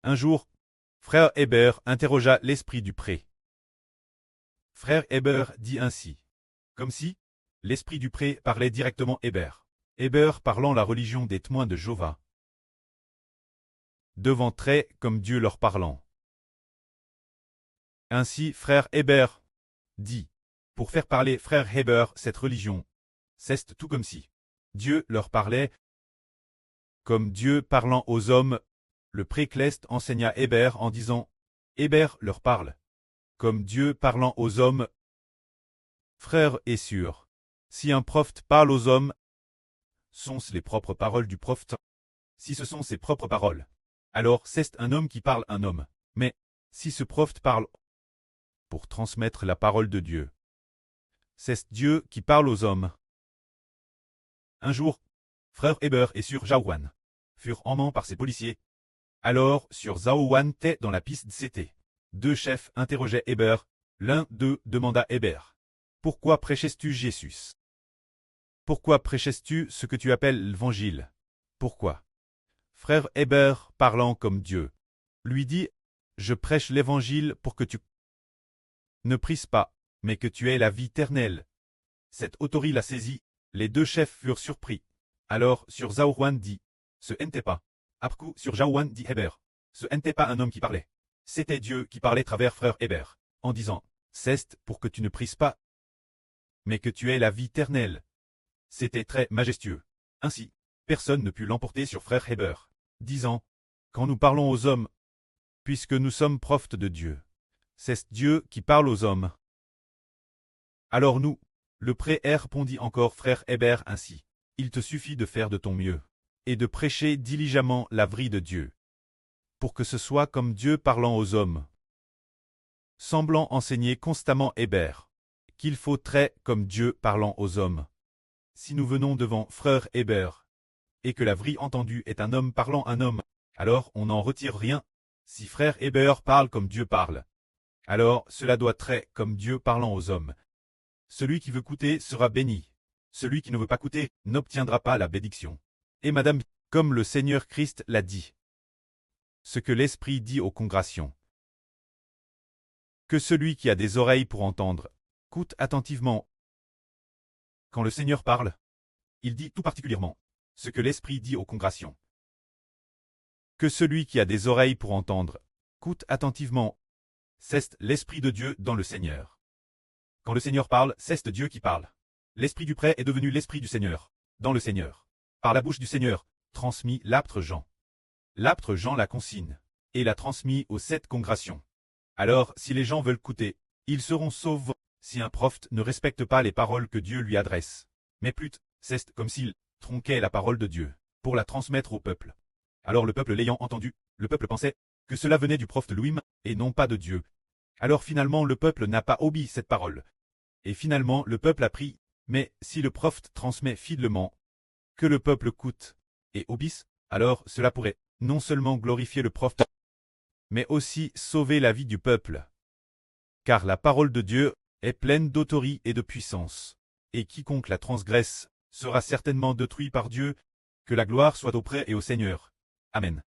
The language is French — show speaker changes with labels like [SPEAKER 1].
[SPEAKER 1] Un jour, frère Hébert interrogea l'esprit du pré. Frère Hébert dit ainsi, comme si l'esprit du pré parlait directement Hébert. Hébert parlant la religion des témoins de Jéhovah. Devant très comme Dieu leur parlant. Ainsi frère Hébert dit, pour faire parler frère Hébert cette religion, c'est tout comme si Dieu leur parlait, comme Dieu parlant aux hommes. Le précleste enseigna Hébert en disant, Hébert leur parle, comme Dieu parlant aux hommes. Frère est sûr, si un prophète parle aux hommes, sont-ce les propres paroles du prophète? Si ce sont ses propres paroles, alors c'est un homme qui parle un homme. Mais, si ce prophète parle pour transmettre la parole de Dieu, c'est Dieu qui parle aux hommes. Un jour, frère Hébert et sur Jaouan furent emmenés par ses policiers. Alors, sur Zaouan dans la piste c'était. Deux chefs interrogeaient Hébert. L'un d'eux demanda Hébert. Pourquoi prêches-tu Jésus? Pourquoi prêches-tu ce que tu appelles l'évangile? Pourquoi? Frère Hébert, parlant comme Dieu, lui dit, je prêche l'évangile pour que tu ne prises pas, mais que tu aies la vie éternelle. Cette autorité l'a saisi, les deux chefs furent surpris. Alors, sur Zaouan dit, ce n'était pas. Après sur Jaouan dit Hébert, ce n'était pas un homme qui parlait. C'était Dieu qui parlait travers frère Hébert, en disant, c'est pour que tu ne prises pas, mais que tu aies la vie éternelle. C'était très majestueux. Ainsi, personne ne put l'emporter sur frère Hébert, disant, quand nous parlons aux hommes, puisque nous sommes prophètes de Dieu, c'est Dieu qui parle aux hommes. Alors nous, le pré répondit encore frère Hébert ainsi, il te suffit de faire de ton mieux, et de prêcher diligemment la vraie de Dieu, pour que ce soit comme Dieu parlant aux hommes. Semblant enseigner constamment Hébert, qu'il faut très comme Dieu parlant aux hommes. Si nous venons devant frère Hébert, et que la vraie entendue est un homme parlant un homme, alors on n'en retire rien. Si frère Hébert parle comme Dieu parle, alors cela doit très comme Dieu parlant aux hommes. Celui qui veut coûter sera béni. Celui qui ne veut pas coûter n'obtiendra pas la bénédiction. Et madame, comme le Seigneur Christ l'a dit. Ce que l'Esprit dit aux congrégations. Que celui qui a des oreilles pour entendre, écoute attentivement. Quand le Seigneur parle, il dit tout particulièrement ce que l'Esprit dit aux congrégations. Que celui qui a des oreilles pour entendre, écoute attentivement. C'est l'Esprit de Dieu dans le Seigneur. Quand le Seigneur parle, c'est Dieu qui parle. L'Esprit du prêtre est devenu l'Esprit du Seigneur, dans le Seigneur. Par la bouche du Seigneur, transmis l'apôtre Jean. L'apôtre Jean la consigne, et l'a transmis aux 7 congrégations. Alors, si les gens veulent écouter, ils seront sauvés, si un prophète ne respecte pas les paroles que Dieu lui adresse. Mais plutôt, c'est comme s'il tronquait la parole de Dieu, pour la transmettre au peuple. Alors le peuple l'ayant entendu, le peuple pensait que cela venait du prophète lui-même, et non pas de Dieu. Alors finalement le peuple n'a pas obéi cette parole. Et finalement le peuple a pris, mais si le prophète transmet fidèlement, que le peuple écoute et obéisse, alors cela pourrait non seulement glorifier le prophète, mais aussi sauver la vie du peuple. Car la parole de Dieu est pleine d'autorité et de puissance, et quiconque la transgresse sera certainement détruit par Dieu, que la gloire soit auprès et au Seigneur. Amen.